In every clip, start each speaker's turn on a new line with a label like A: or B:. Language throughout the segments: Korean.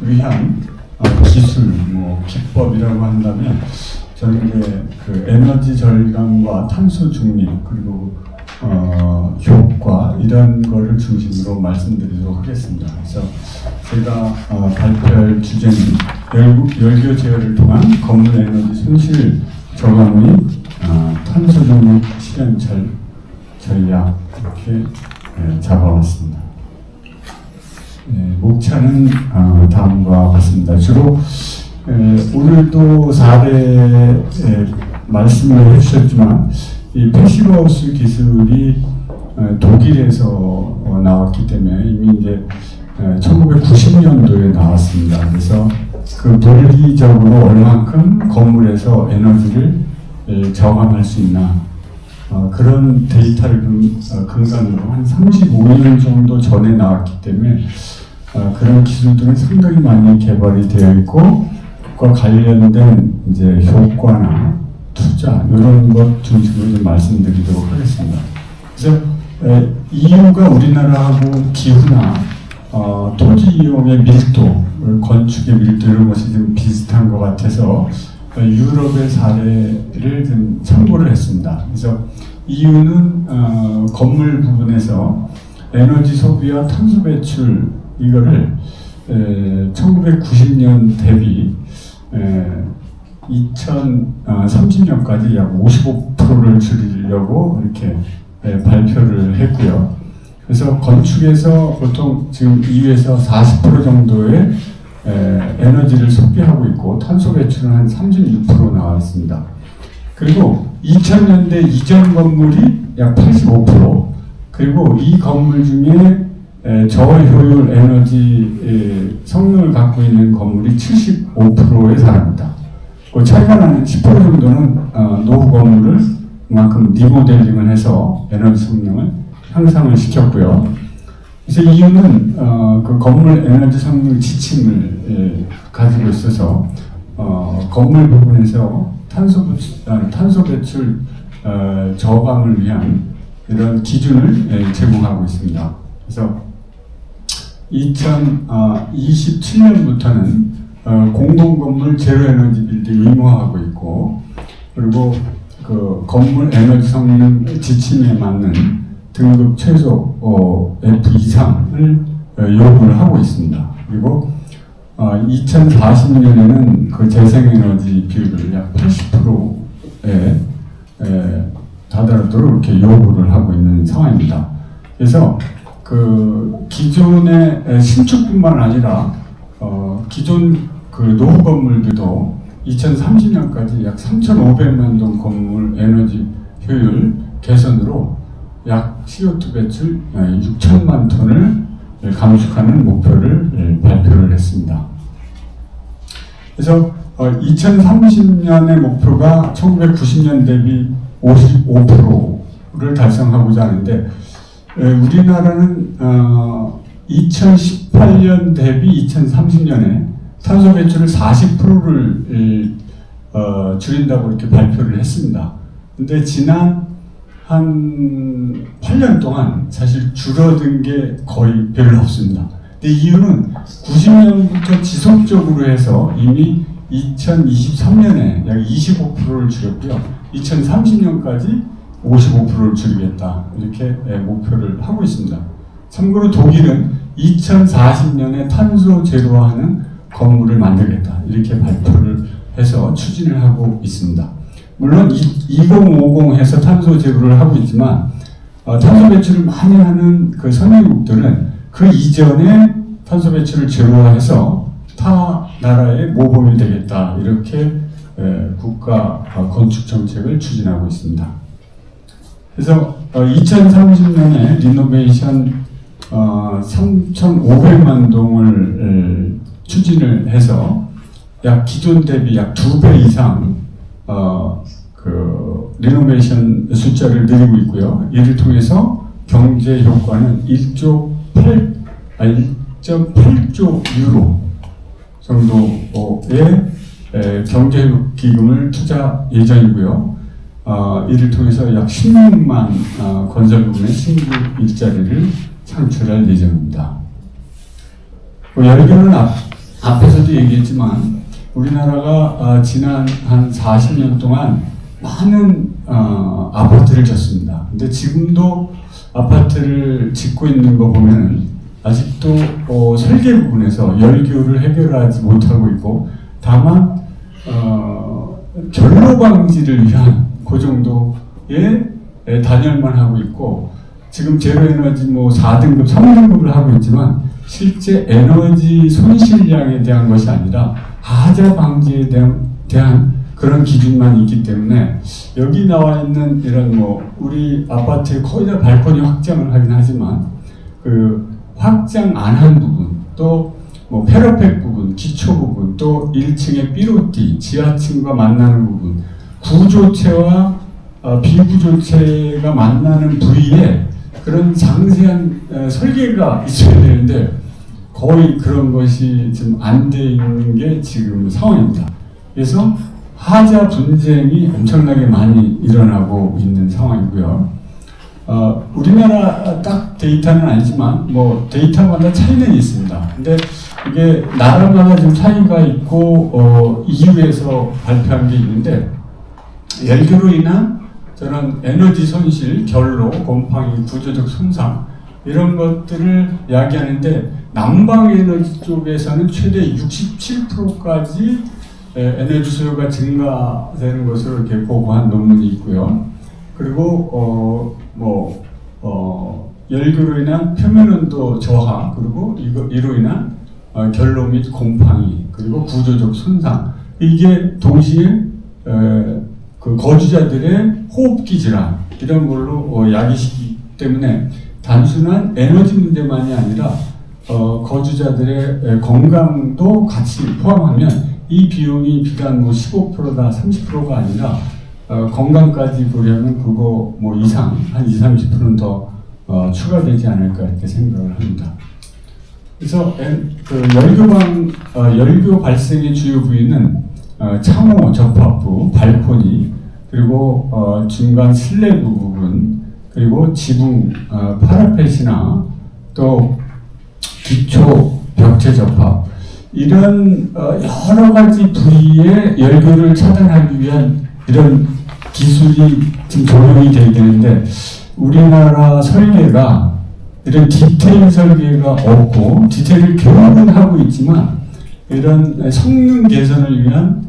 A: 위한 기술, 기법이라고 한다면 저는 이제 그 에너지 절감과 탄소 중립 그리고 효과 이런 거를 중심으로 말씀드리도록 하겠습니다. 그래서 제가 발표할 주제는 열교 제어를 통한 건물 에너지 손실 저감 및 탄소 중립 실현 전략 이렇게 잡아왔습니다. 목차는 다음과 같습니다. 주로 오늘도 사례 말씀을 해주셨지만 이 패시브하우스 기술이 독일에서 나왔기 때문에 이미 이제 1990년도에 나왔습니다. 그래서 그 물리적으로 얼만큼 건물에서 에너지를 저감할 수 있나 그런 데이터를 근간으로 한 35년 정도 전에 나왔기 때문에 그런 기술들은 상당히 많이 개발이 되어 있고 그와 관련된 이제 효과나 투자 이런 것 중심으로 좀 말씀드리도록 하겠습니다. 그래서 이유가 우리나라하고 기후나 토지 이용의 밀도, 건축의 밀도 이런 것이 좀 비슷한 것 같아서 유럽의 사례를 좀 참고를 했습니다. 그래서 이유는 건물 부분에서 에너지 소비와 탄소 배출 이거를 1990년 대비 2030년까지 약 55%를 줄이려고 이렇게 발표를 했고요. 그래서 건축에서 보통 지금 2에서 40% 정도의 에너지를 소비하고 있고 탄소 배출은 한 36% 나와 있습니다. 그리고 2000년대 이전 건물이 약 85%, 그리고 이 건물 중에 저효율 에너지 성능을 갖고 있는 건물이 75%에 달합니다. 그 차이가 나는 10% 정도는 노후 건물을 그만큼 리모델링을 해서 에너지 성능을 향상을 시켰고요. 그래서 이유는 그 건물 에너지 성능 지침을 가지고 있어서 건물 부분에서 탄소 배출 저감을 위한 이런 기준을 제공하고 있습니다. 그래서 2027년부터는 공공건물 제로 에너지 빌딩 의무화하고 있고, 그리고 그 건물 에너지 성능 지침에 맞는 등급 최소 F 이상을 요구를 하고 있습니다. 그리고 2040년에는 그 재생에너지 비율을 약 80%에 다다르도록 이렇게 요구를 하고 있는 상황입니다. 그래서 그 기존의 신축뿐만 아니라 기존 그 노후 건물들도 2030년까지 약 3,500만 동 건물 에너지 효율 개선으로 약 CO2 배출 6천만 톤을 감축하는 목표를 발표를 했습니다. 그래서 2030년의 목표가 1990년 대비 55%를 달성하고자 하는데 우리나라는 2018년 대비 2030년에 탄소 배출을 40%를 줄인다고 이렇게 발표를 했습니다. 근데 지난 한 8년 동안 사실 줄어든 게 거의 별로 없습니다. 근데 이유는 90년부터 지속적으로 해서 이미 2023년에 약 25%를 줄였고요. 2030년까지 55%를 줄이겠다 이렇게 목표를 하고 있습니다. 참고로 독일은 2040년에 탄소 제로화하는 건물을 만들겠다 이렇게 발표를 해서 추진을 하고 있습니다. 물론 2050에서 탄소 제로를 하고 있지만 탄소 배출을 많이 하는 그 선진국들은 그 이전에 탄소 배출을 제로화해서 타 나라의 모범이 되겠다 이렇게 국가 건축 정책을 추진하고 있습니다. 그래서 2030년에 리노베이션 3,500만 동을 추진을 해서 약 기존 대비 약 2배 이상 그 리노베이션 숫자를 늘리고 있고요. 이를 통해서 경제 효과는 1.8조 유로 정도의 경제 기금을 투자 예정이고요. 이를 통해서 약 16만 건설부문의 신규 일자리를 창출할 예정입니다. 열교는 앞에서도 얘기했지만 우리나라가 지난 한 40년 동안 많은 아파트를 짓습니다. 근데 지금도 아파트를 짓고 있는 거 보면 아직도 설계 부분에서 열교를 해결하지 못하고 있고, 다만 결로 방지를 위한 그 정도의 단열만 하고 있고, 지금 제로 에너지 뭐 4등급, 3등급을 하고 있지만 실제 에너지 손실량에 대한 것이 아니라 하자 방지에 대한 그런 기준만 있기 때문에, 여기 나와 있는 이런 뭐 우리 아파트에 거의 다 발코니 확장을 하긴 하지만 그 확장 안 한 부분, 또 뭐 패러펙 부분, 기초 부분, 또 1층의 삐로띠, 지하층과 만나는 부분, 구조체와 비구조체가 만나는 부위에 그런 상세한 설계가 있어야 되는데 거의 그런 것이 지금 안 돼 있는 게 지금 상황입니다. 그래서 하자 분쟁이 엄청나게 많이 일어나고 있는 상황이고요. 우리나라 딱 데이터는 아니지만 뭐 데이터마다 차이는 있습니다. 근데 이게 나라마다 좀 차이가 있고 EU에서 발표한 게 있는데, 열교로 인한 저런 에너지 손실, 결로, 곰팡이, 구조적 손상 이런 것들을 이야기하는데, 난방 에너지 쪽에서는 최대 67%까지 에너지 수요가 증가되는 것으로 이렇게 보고한 논문이 있고요. 그리고 열교로 인한 표면 온도 저하, 그리고 이로 인한 결로 및 곰팡이, 그리고 구조적 손상, 이게 동시에 그 거주자들의 호흡기 질환 이런 걸로 야기시키기 때문에 단순한 에너지 문제만이 아니라 거주자들의 건강도 같이 포함하면 이 비용이 비단 뭐 15%다 30%가 아니라 건강까지 보려면 그거 뭐 이상 한 20-30%는 더 추가되지 않을까 이렇게 생각을 합니다. 그래서 그 열교 발생의 주요 부위는 창호 접합부, 발코니, 그리고 중간 슬래브 부분, 그리고 지붕 파라펫이나 또 기초 벽체 접합, 이런 여러 가지 부위의 열교를 차단하기 위한 이런 기술이 지금 적용이 되어야 되는데, 우리나라 설계가 이런 디테일 설계가 없고, 디테일을 교육은 하고 있지만 이런 성능 개선을 위한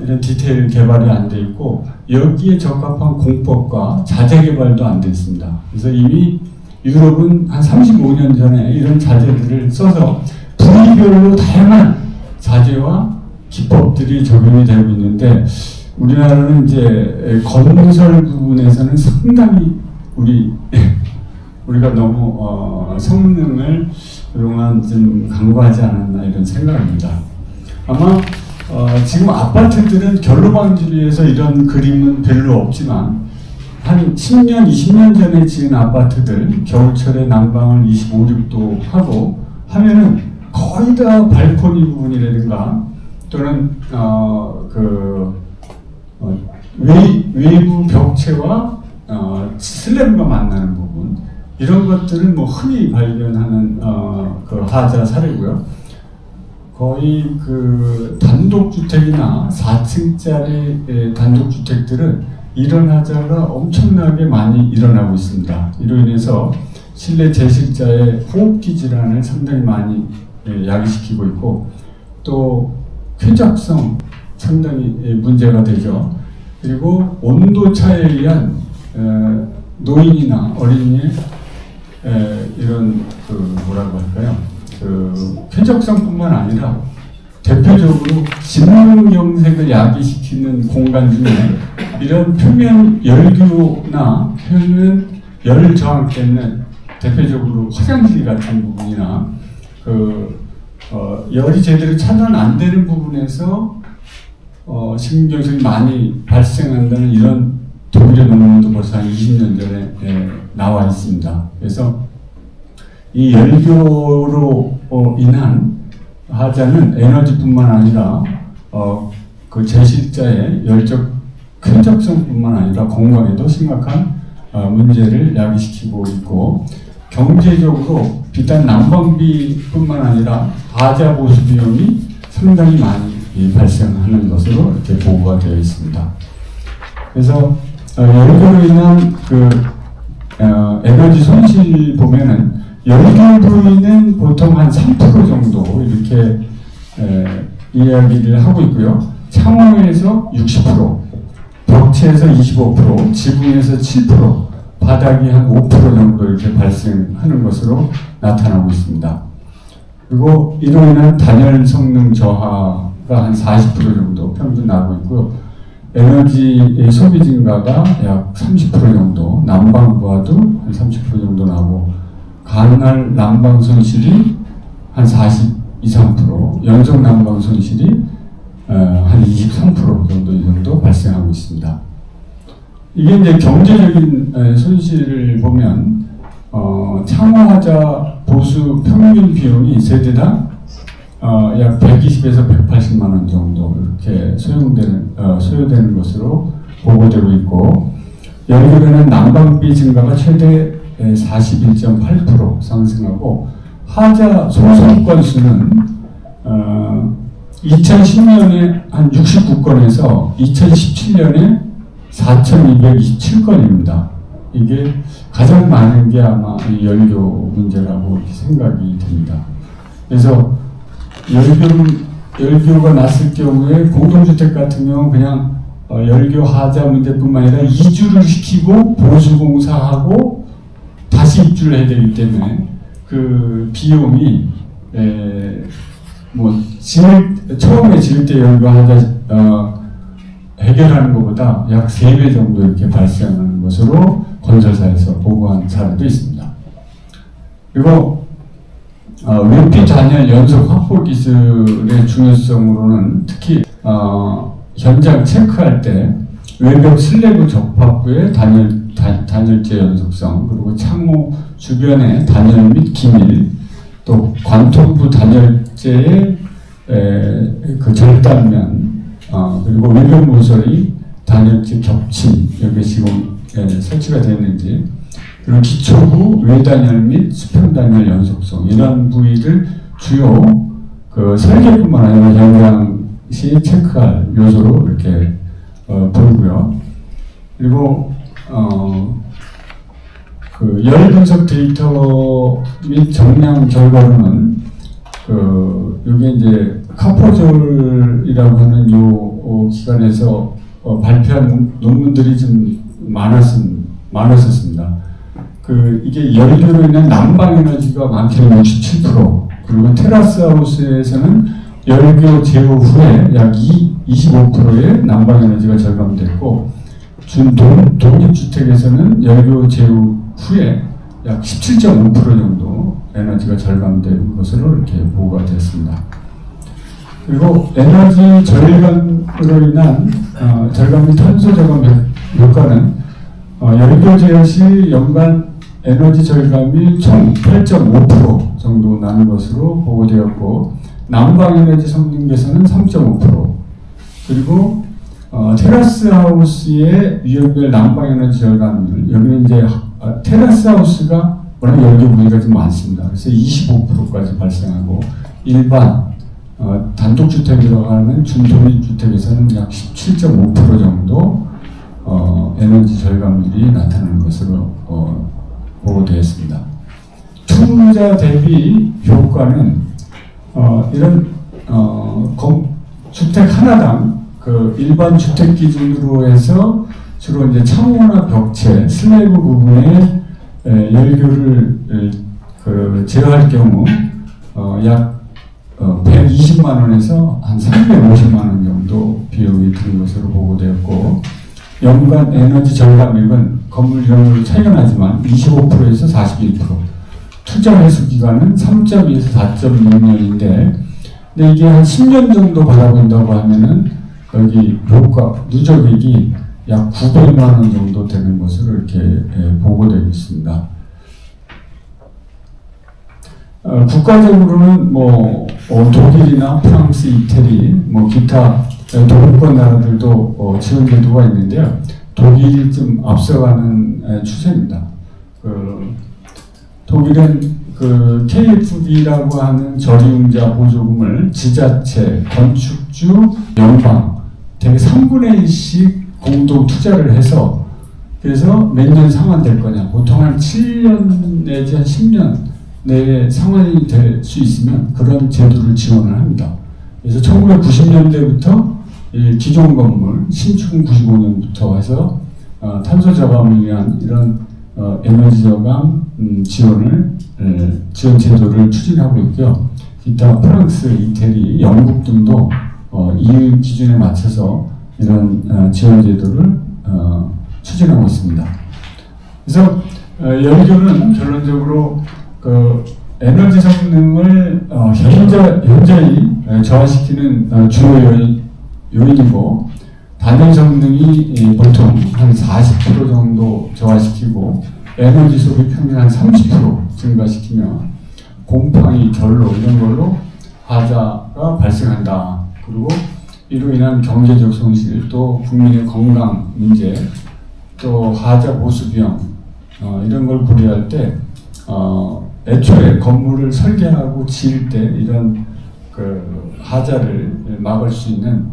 A: 이런 디테일 개발이 안 돼 있고, 여기에 적합한 공법과 자재 개발도 안 돼 있습니다. 그래서 이미 유럽은 한 35년 전에 이런 자재들을 써서 부위별로 다양한 자재와 기법들이 적용이 되고 있는데, 우리나라는 이제 건설 부분에서는 상당히 우리가 너무 성능을 그동안 좀 강구하지 않았나 이런 생각입니다. 아마 지금 아파트들은 결로 방지를 위해서 이런 그림은 별로 없지만, 한 10년, 20년 전에 지은 아파트들 겨울철에 난방을 25, 6도 하고 하면은 거의 다 발코니 부분이라든가 또는 외부 벽체와 슬램과 만나는 부분, 이런 것들은 뭐 흔히 발견하는 그 하자 사례고요. 거의 그 단독주택이나 4층짜리 단독주택들은 이런 하자가 엄청나게 많이 일어나고 있습니다. 이로 인해서 실내 제식자의 호흡기 질환을 상당히 많이 야기시키고 있고, 또 쾌적성 상당히 문제가 되죠. 그리고 온도차에 의한 노인이나 어린이의 이런 뭐라고 할까요? 쾌적성뿐만 아니라 대표적으로 진문경색을 야기시키는 공간 중에 이런 표면 열교나 표면 열 저항 때문에 대표적으로 화장실 같은 부분이나 열이 제대로 차단 안 되는 부분에서 신경색이 많이 발생한다는 이런 독일의 논문도 벌써 한 20년 전에 나와 있습니다. 그래서 이 열교로 인한 하자는 에너지뿐만 아니라 그 제식자의 열적 쾌적성뿐만 아니라 건강에도 심각한 문제를 야기시키고 있고, 경제적으로 비단 난방비뿐만 아니라 하자 보수 비용이 상당히 많이 발생하는 것으로 이렇게 보고가 되어 있습니다. 그래서 열교로 인한 에너지 손실 보면은 열교 부위는 보통 한 3% 정도 이렇게 이야기를 하고 있고요. 창호에서 60%, 벽체에서 25%, 지붕에서 7%, 바닥이 한 5% 정도 이렇게 발생하는 것으로 나타나고 있습니다. 그리고 이로 인한 단열 성능 저하가 한 40% 정도 평균 나고 있고요. 에너지 소비 증가가 약 30% 정도, 난방부하도 한 30% 정도 나고, 간헐 난방 손실이 한 23%, 연속 난방 손실이 한 23% 정도 이 정도 발생하고 있습니다. 이게 이제 경제적인 손실을 보면 창호하자 보수 평균 비용이 세대당 약 120에서 180만 원 정도 이렇게 소요되는 것으로 보고되고 있고, 열교로는 난방비 증가가 최대 41.8% 상승하고, 하자 소송 건수는 2010년에 한 69건에서 2017년에 4,227건입니다. 이게 가장 많은 게 아마 이 열교 문제라고 생각이 됩니다. 그래서 열교가 났을 경우에 공동주택 같은 경우 그냥 열교 하자 문제뿐만 아니라 이주를 시키고 보수공사하고 다시 입주를 해야 되기 때문에 그 비용이 처음에 지을 때 열교 하자 해결하는 것보다 약 3배 정도 이렇게 발생하는 것으로 건설사에서 보고한 사례도 있습니다. 그리고 외피 단열 연속 확보 기술의 중요성으로는 특히 현장 체크할 때 외벽 슬래브 접합부의 단열재 연속성, 그리고 창호 주변의 단열 및 기밀, 또 관통부 단열재의 그 절단면, 그리고 외벽 모서리 단열재 겹침, 여기 지금 설치가 되어 있는지, 그리고 기초부 외단열 및 수평 단열 연속성, 이런 부위를 주요 그 설계뿐만 아니라 현장 시 체크할 요소로 이렇게 보이고요. 그리고 그 열 분석 데이터 및 정량 결과로는 여기 이제 카포졸이라고 하는 요 기관에서 발표한 논문들이 좀 많았었습니다. 이게 열교로 인한 난방 에너지가 많게는 67%, 그리고 테라스 하우스에서는 열교 제어 후에 약 25%의 난방 에너지가 절감됐고, 독립주택에서는 열교 제어 후에 약 17.5% 정도 에너지가 절감된 것으로 이렇게 보고가 됐습니다. 그리고 에너지 절감으로 인한 절감 및 탄소 절감 효과는 열교 제어 시 연간 에너지 절감이 총 8.5% 정도 나는 것으로 보고되었고, 난방 에너지 성능 개선은 3.5%, 그리고 테라스 하우스의 유형별 난방 에너지 절감률, 여기는 이제 테라스 하우스가 워낙 열교 부위가 좀 많습니다. 그래서 25%까지 발생하고, 일반 단독주택에 들어가는 준독립주택에서는 약 17.5% 정도 에너지 절감률이 나타나는 것으로 보고되었습니다. 투자 대비 효과는 이런 주택 하나당 그 일반 주택 기준으로 해서 주로 이제 창호나 벽체, 슬래브 부분에 열교를 제어할 경우 약 120만 원에서 한 350만 원 정도 비용이 드는 것으로 보고되었고, 연간 에너지 절감액은 건물 유형으로 차이가 나지만 25%에서 41%, 투자 회수 기간은 3.2에서 4.6년인데, 근데 이게 한 10년 정도 바라본다고 하면은 여기 누적액이 약 900만 원 정도 되는 것으로 이렇게 보고되고 있습니다. 국가적으로는 독일이나 프랑스, 이태리, 기타 도급권 나라들도 지원 제도가 있는데요. 독일이 좀 앞서가는 추세입니다. 독일은 그 KFB라고 하는 저리용자 보조금을 지자체, 건축주, 연방 대개 3분의 1씩 공동 투자를 해서 그래서 몇 년 상환될 거냐. 보통 한 7년 내지 한 10년 내에 상환이 될 수 있으면 그런 제도를 지원을 합니다. 그래서 1990년대부터 기존 건물, 신축은 95년부터 해서 탄소 저감을 위한 이런 에너지 저감 지원 제도를 추진하고 있고요. 기타 프랑스, 이태리, 영국 등도 EU 기준에 맞춰서 이런 지원 제도를 추진하고 있습니다. 그래서 연구는 결론적으로 그 에너지 성능을 현저히 저하시키는 주요 요인이고 단열 성능이 보통 한 40% 정도 저하시키고 에너지 소비 평균 한 30% 증가시키며 곰팡이, 결로 이런 걸로 하자가 발생한다. 그리고 이로 인한 경제적 손실, 또 국민의 건강 문제, 또 하자 보수 비용 이런 걸 고려할 때 애초에 건물을 설계하고 지을 때 이런 그 하자를 막을 수 있는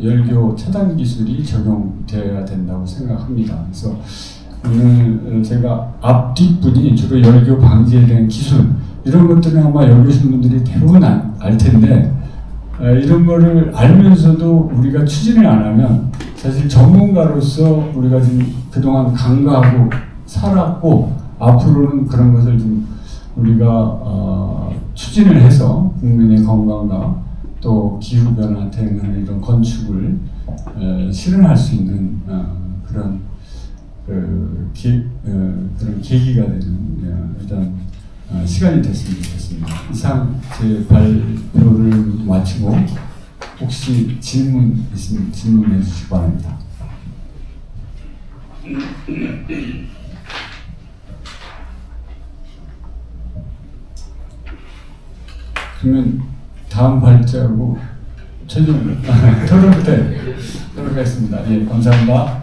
A: 열교 차단 기술이 적용되어야 된다고 생각합니다. 그래서 오늘 제가 앞 뒷분이 주로 열교 방지에 대한 기술 이런 것들은 아마 여기 계신 분들이 대부분 알 텐데 이런 거를 알면서도 우리가 추진을 안 하면 사실 전문가로서 우리가 지금 그동안 간과하고 살았고 앞으로는 그런 것을 좀 우리가 추진을 해서 국민의 건강과 또 기후변화 대응하는 이런 건축을 실현할 수 있는 그런 그런 계기가 되는 이런 시간이 됐으면 좋겠습니다. 이상 제 발표를 마치고 혹시 질문 있으면 질문해 주시기 바랍니다. 그러면 다음 발제하고 최종 토론 때 하겠습니다. 예, 감사합니다.